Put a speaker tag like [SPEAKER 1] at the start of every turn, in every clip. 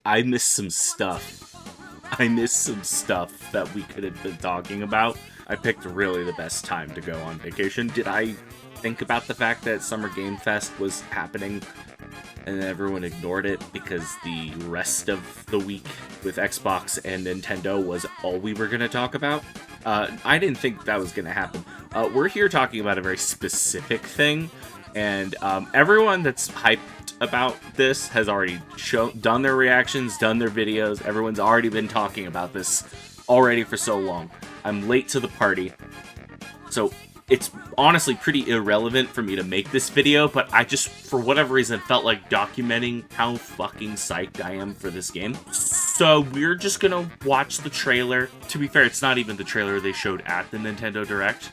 [SPEAKER 1] I miss some stuff. I miss some stuff that we could have been talking about. I picked really the best time to go on vacation. Did I think about the fact that Summer Game Fest was happening and everyone ignored it because the rest of the week with Xbox and Nintendo was all we were going to talk about? I didn't think that was going to happen. We're here talking about a very specific thing, and everyone that's hyped about this has already done their reactions, done their videos. Everyone's already been talking about this already for so long. I'm late to the party, so it's honestly pretty irrelevant for me to make this video, but I just, for whatever reason, felt like documenting how fucking psyched I am for this game. So we're just gonna watch the trailer. To be fair, it's not even the trailer they showed at the Nintendo Direct,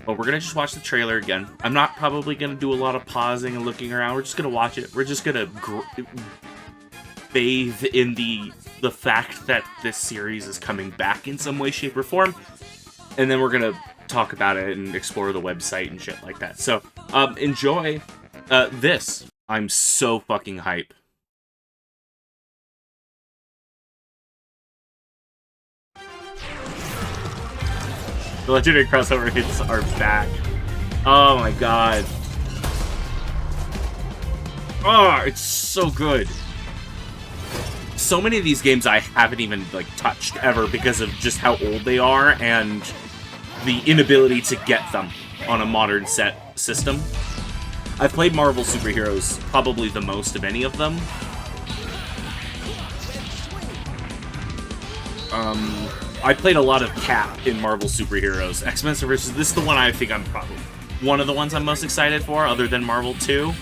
[SPEAKER 1] but we're gonna just watch the trailer again. I'm not probably gonna do a lot of pausing and looking around. We're just gonna watch it. We're just gonna bathe in the fact that this series is coming back in some way, shape, or form, and then we're gonna talk about it and explore the website and shit like that. So, enjoy this. I'm so fucking hype. The legendary crossover hits are back. Oh my god. Oh, it's so good. So many of these games I haven't even, like, touched ever because of just how old they are and the inability to get them on a modern system. I've played Marvel superheroes probably the most of any of them. I played a lot of Cap in Marvel superheroes. X-Men vs. This is the one I think I'm probably one of the ones I'm most excited for, other than Marvel 2.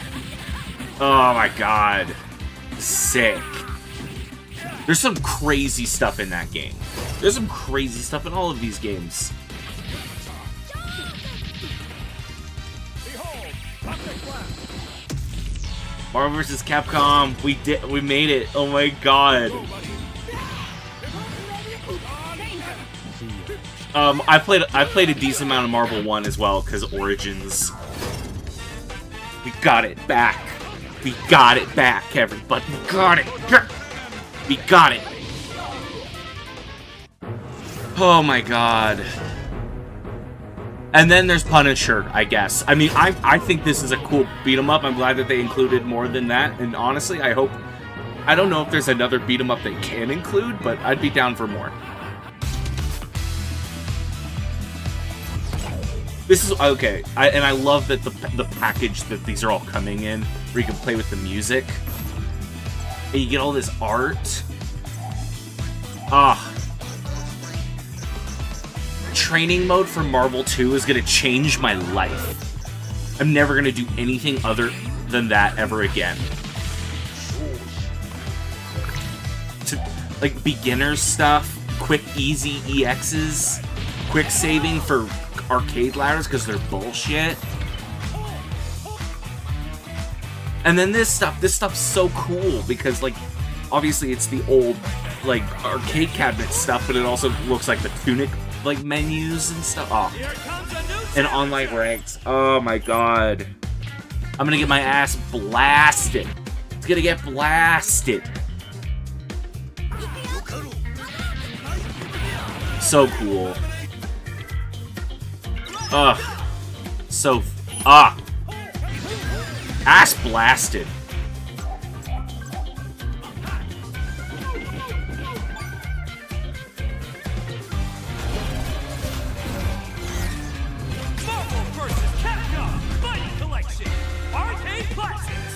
[SPEAKER 1] Oh my god. Sick. There's some crazy stuff in that game. There's some crazy stuff in all of these games. Marvel vs. Capcom, we made it. Oh my god. I played a decent amount of Marvel 1 as well, because Origins. We got it back. We got it back, everybody. We got it. We got it. Oh my god. And then there's Punisher, I guess. I mean, I think this is a cool beat-em-up. I'm glad that they included more than that. And honestly, I don't know if there's another beat-em-up they can include, but I'd be down for more. This is, okay, and I love that the package that these are all coming in, where you can play with the music. And you get all this art. Ah. Training mode for Marvel 2 is going to change my life. I'm never going to do anything other than that ever again. Like, beginner stuff, quick, easy EXs, quick saving for arcade ladders because they're bullshit. And then this stuff's so cool because, like, obviously it's the old, like, arcade cabinet stuff, but it also looks like the Tunic, like, menus and stuff. Oh. And online ranks. Oh my god. I'm gonna get my ass blasted. It's gonna get blasted. So cool. Ugh. So, ass blasted.
[SPEAKER 2] Marvel vs. Capcom Fighting Collection Arcade Classics.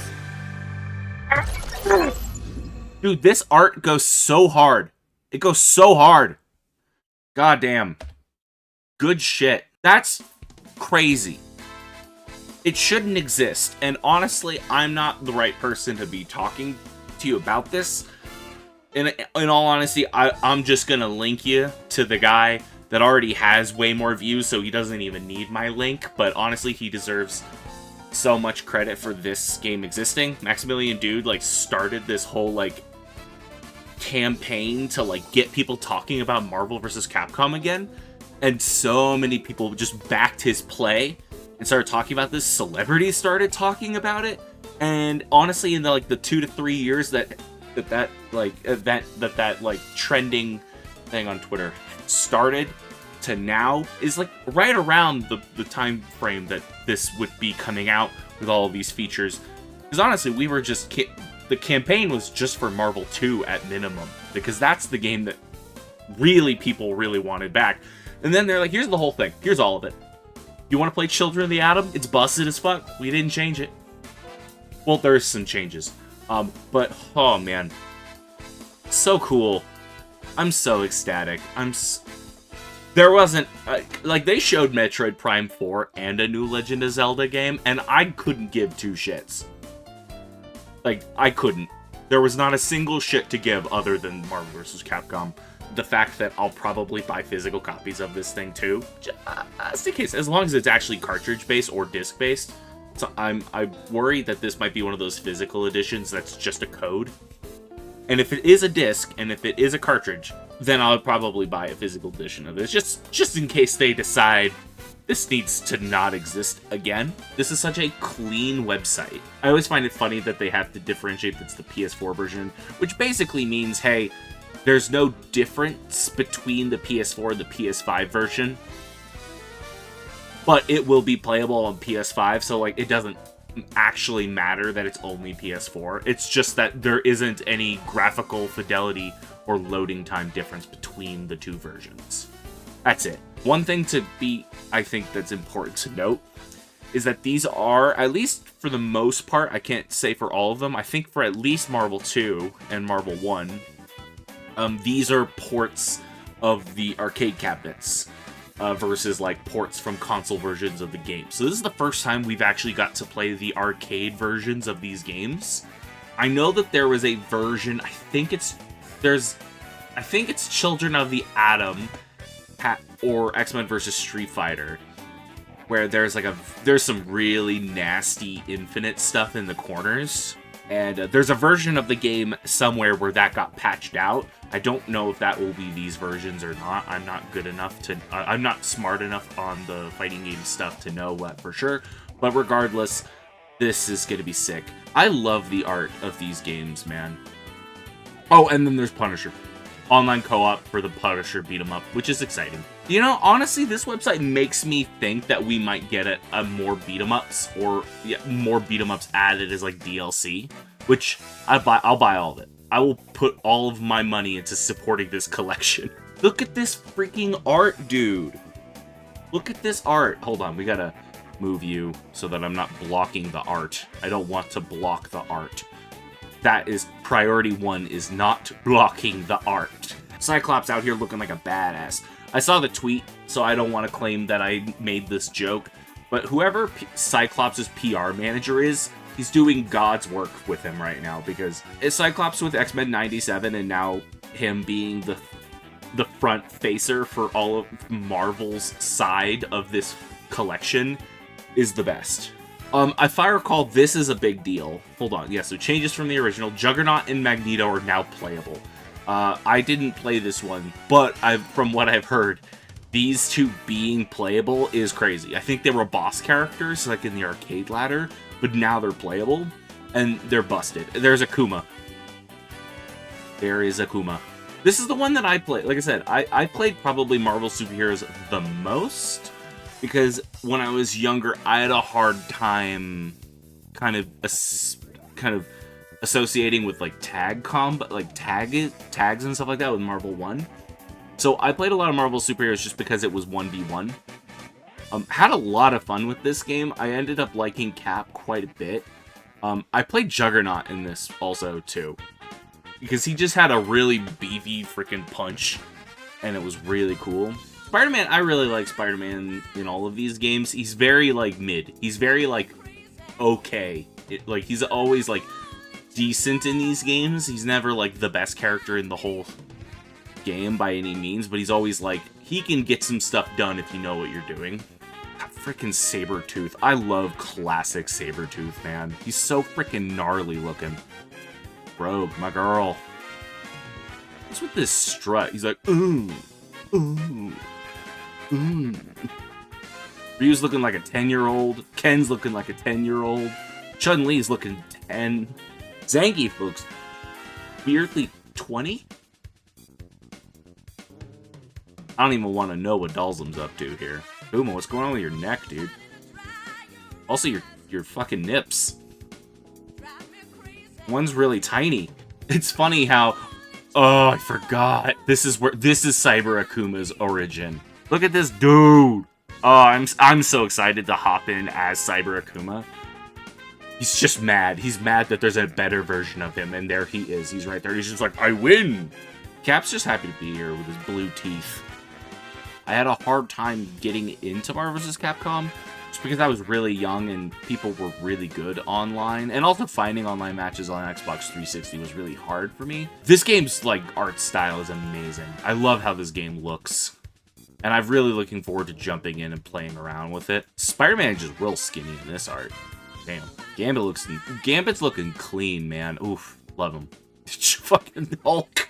[SPEAKER 1] Dude, this art goes so hard. It goes so hard. God damn. Good shit. That's crazy. It shouldn't exist. And honestly, I'm not the right person to be talking to you about this. In all honesty, I'm just going to link you to the guy that already has way more views, so he doesn't even need my link. But honestly, he deserves so much credit for this game existing. Maximilian Dude, like, started this whole, like, campaign to, like, get people talking about Marvel vs. Capcom again. And so many people just backed his play and started talking about this. Celebrities started talking about it. And honestly, in the 2 to 3 years that that like event that like trending thing on Twitter started to now is like right around the time frame that this would be coming out with all of these features. Because honestly, we were just the campaign was just for Marvel 2 at minimum, because that's the game that people really wanted back. And then they're like, here's the whole thing. Here's all of it. You want to play Children of the Atom? It's busted as fuck. We didn't change it. Well, there's some changes. But, oh man. So cool. I'm so ecstatic. There wasn't... like, they showed Metroid Prime 4 and a new Legend of Zelda game, and I couldn't give two shits. Like, I couldn't. There was not a single shit to give other than Marvel vs. Capcom. The fact that I'll probably buy physical copies of this thing too, just in case, as long as it's actually cartridge-based or disc-based. So I'm worried that this might be one of those physical editions that's just a code. And if it is a disc, and if it is a cartridge, then I'll probably buy a physical edition of this, just in case they decide this needs to not exist again. This is such a clean website. I always find it funny that they have to differentiate that's the PS4 version, which basically means, hey, there's no difference between the PS4 and the PS5 version, but it will be playable on PS5, so like it doesn't actually matter that it's only PS4. It's just that there isn't any graphical fidelity or loading time difference between the two versions. That's it. One thing I think that's important to note is that these are, at least for the most part, I can't say for all of them, I think for at least Marvel 2 and Marvel 1, these are ports of the arcade cabinets versus like ports from console versions of the game. So this is the first time we've actually got to play the arcade versions of these games. I know that there was a version, I think it's Children of the Atom or X-Men vs. Street Fighter, where there's some really nasty infinite stuff in the corners. And there's a version of the game somewhere where that got patched out. I don't know if that will be these versions or not. I'm not good enough to... I'm not smart enough on the fighting game stuff to know what for sure. But regardless, this is going to be sick. I love the art of these games, man. Oh, and then there's Punisher. Online co-op for the Punisher beat 'em up, which is exciting. You know, honestly, this website makes me think that we might get a more beat 'em ups, or more beat 'em ups added as like DLC, which I'll buy all of it. I will put all of my money into supporting this collection. Look at this freaking art, dude. Look at this art. Hold on, we gotta move you so that I'm not blocking the art. I don't want to block the art. That is priority one, is not blocking the art. Cyclops out here looking like a badass. I saw the tweet, so I don't want to claim that I made this joke, but whoever Cyclops' PR manager is, he's doing God's work with him right now, because it's Cyclops with X-Men 97, and now him being the front facer for all of Marvel's side of this collection is the best. If I recall, this is a big deal. Hold on, yeah, so changes from the original. Juggernaut and Magneto are now playable. I didn't play this one, but from what I've heard, these two being playable is crazy. I think they were boss characters, like in the arcade ladder, but now they're playable, and they're busted. There's Akuma. There is Akuma. This is the one that I played. Like I said, I played probably Marvel superheroes the most, because when I was younger, I had a hard time kind of associating with like tags and stuff like that with Marvel 1. So I played a lot of Marvel superheroes just because it was 1v1. Had a lot of fun with this game. I ended up liking Cap quite a bit. I played Juggernaut in this also too, because he just had a really beefy freaking punch, and it was really cool. Spider-Man, I really like Spider-Man in all of these games. He's very like mid. He's very like okay. He's always like decent in these games. He's never like the best character in the whole game by any means, but he's always like, he can get some stuff done if you know what you're doing. That freaking Sabretooth. I love classic Sabretooth, man. He's so freaking gnarly looking. Rogue, my girl. What's with this strut? He's like, ooh, ooh, ooh. Ryu's looking like a 10-year-old. Ken's looking like a 10-year-old. Chun-Li's looking 10. Zangief looks weirdly 20? I don't even want to know what Dalsum's up to here. Uma, what's going on with your neck, dude? Also, your fucking nips. One's really tiny. It's funny how... Oh, I forgot. This is Cyber Akuma's origin. Look at this dude. Oh, I'm so excited to hop in as Cyber Akuma. He's just mad. He's mad that there's a better version of him, and there he is. He's right there. He's just like, I win! Cap's just happy to be here with his blue teeth. I had a hard time getting into Marvel vs. Capcom, just because I was really young and people were really good online, and also finding online matches on Xbox 360 was really hard for me. This game's, like, art style is amazing. I love how this game looks. And I'm really looking forward to jumping in and playing around with it. Spider-Man is just real skinny in this art. Damn. Gambit's looking clean, man. Oof. Love him. Fucking Hulk.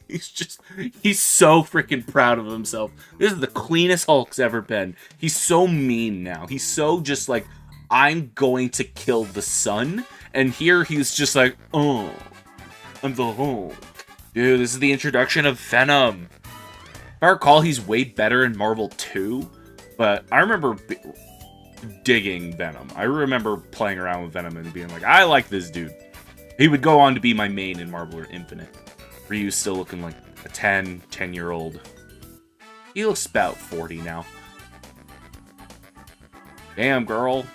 [SPEAKER 1] He's so freaking proud of himself. This is the cleanest Hulk's ever been. He's so mean now. He's so just like, I'm going to kill the sun. And here he's just like, oh, I'm the Hulk. Dude, this is the introduction of Venom. If I recall, he's way better in Marvel 2, but I remember digging Venom. I remember playing around with Venom and being like, I like this dude. He would go on to be my main in Marvel Infinite. Ryu's still looking like a 10-year-old. He looks about 40 now. Damn, girl.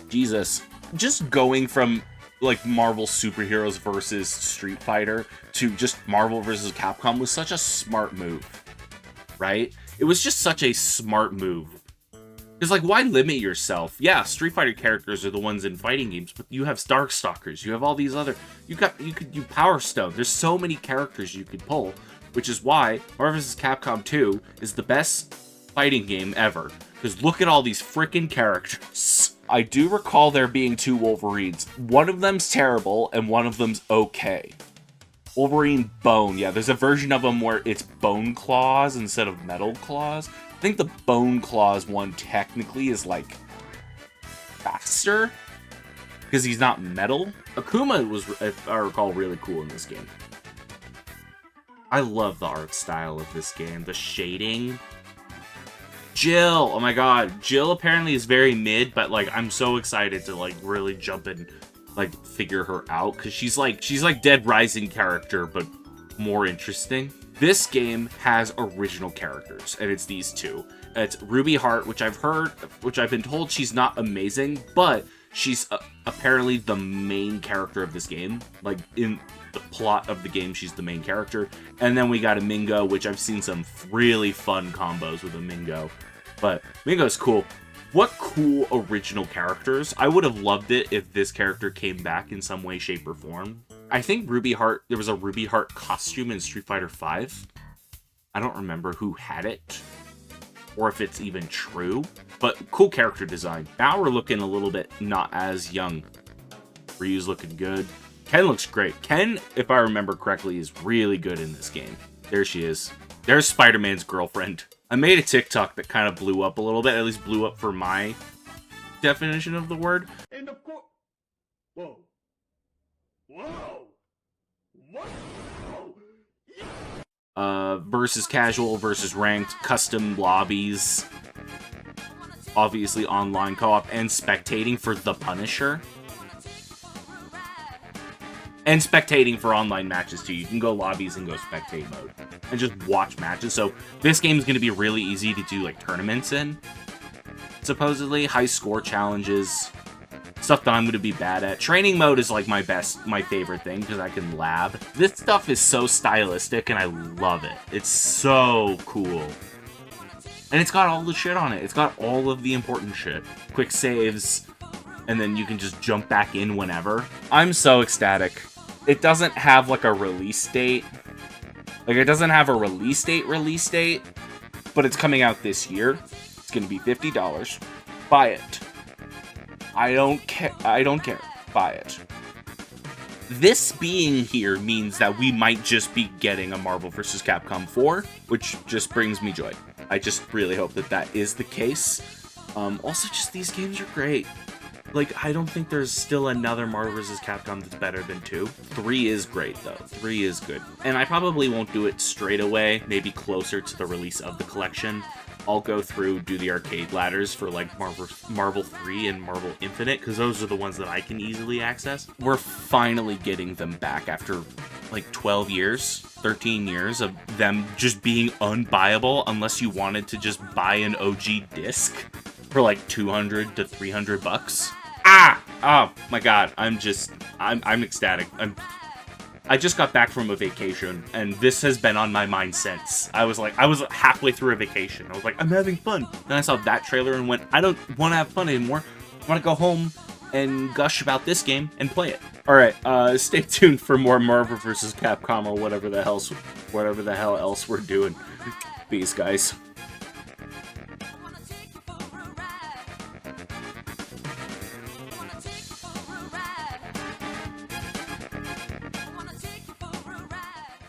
[SPEAKER 1] Jesus. Just going from, like, Marvel superheroes versus Street Fighter to just Marvel versus Capcom was such a smart move, right? It was just such a smart move. Because, like, why limit yourself? Yeah, Street Fighter characters are the ones in fighting games, but you have Darkstalkers, you have all these other... You could do Power Stone. There's so many characters you could pull, which is why Marvel vs. Capcom 2 is the best fighting game ever. Because look at all these freaking characters. I do recall there being 2 Wolverines. One of them's terrible, and one of them's okay. Wolverine Bone. Yeah, there's a version of him where it's bone claws instead of metal claws. I think the bone claws one technically is, like, faster. Because he's not metal. Akuma was, if I recall, really cool in this game. I love the art style of this game. The shading. Jill! Oh my god. Jill apparently is very mid, but, like, I'm so excited to, like, really jump and, like, figure her out. Because she's like Dead Rising character, but more interesting. This game has original characters, and it's these 2. It's Ruby Hart, which I've been told she's not amazing, but she's apparently the main character of this game. Like, in the plot of the game, she's the main character. And then we got a Mingo, which I've seen some really fun combos with a Mingo. But Mingo's cool. What cool original characters. I would have loved it if this character came back in some way, shape, or form. I think Ruby Hart, there was a Ruby Hart costume in Street Fighter V. I don't remember who had it, or if it's even true, but cool character design. Now we're looking a little bit not as young. Ryu's looking good. Ken looks great. Ken, if I remember correctly, is really good in this game. There she is. There's Spider-Man's girlfriend. I made a TikTok that kind of blew up a little bit, at least blew up for my definition of the word.
[SPEAKER 2] And of course... Whoa. Whoa! What?
[SPEAKER 1] Versus casual versus ranked, custom lobbies, obviously online co-op, and spectating for the Punisher. And spectating for online matches too. You can go lobbies and go spectate mode and just watch matches. So this game is going to be really easy to do like tournaments in. Supposedly high score challenges, stuff that I'm going to be bad at. Training mode is like my favorite thing because I can lab. This stuff is so stylistic and I love it. It's so cool. And it's got all the shit on it. It's got all of the important shit. Quick saves, and then you can just jump back in whenever. I'm so ecstatic. It doesn't have like a release date. Like it doesn't have a release date, but it's coming out this year. It's going to be $50. Buy it. I don't care. Buy it. This being here means that we might just be getting a Marvel vs. Capcom 4, which just brings me joy. I just really hope that that is the case. Also, just these games are great. Like, I don't think there's still another Marvel vs. Capcom that's better than 2. 3 is great, though. 3 is good. And I probably won't do it straight away, maybe closer to the release of the collection. I'll go through, do the arcade ladders for, like, Marvel 3 and Marvel Infinite, because those are the ones that I can easily access. We're finally getting them back after, like, 12 years, 13 years of them just being unbuyable unless you wanted to just buy an OG disc for like 200 to 300 bucks. Ah! Oh my god, I'm ecstatic. I just got back from a vacation, and this has been on my mind since. I was halfway through a vacation. I was like, I'm having fun. Then I saw that trailer and went, I don't want to have fun anymore. I want to go home and gush about this game and play it. Alright, stay tuned for more Marvel vs. Capcom or whatever the hell else we're doing. Peace, guys.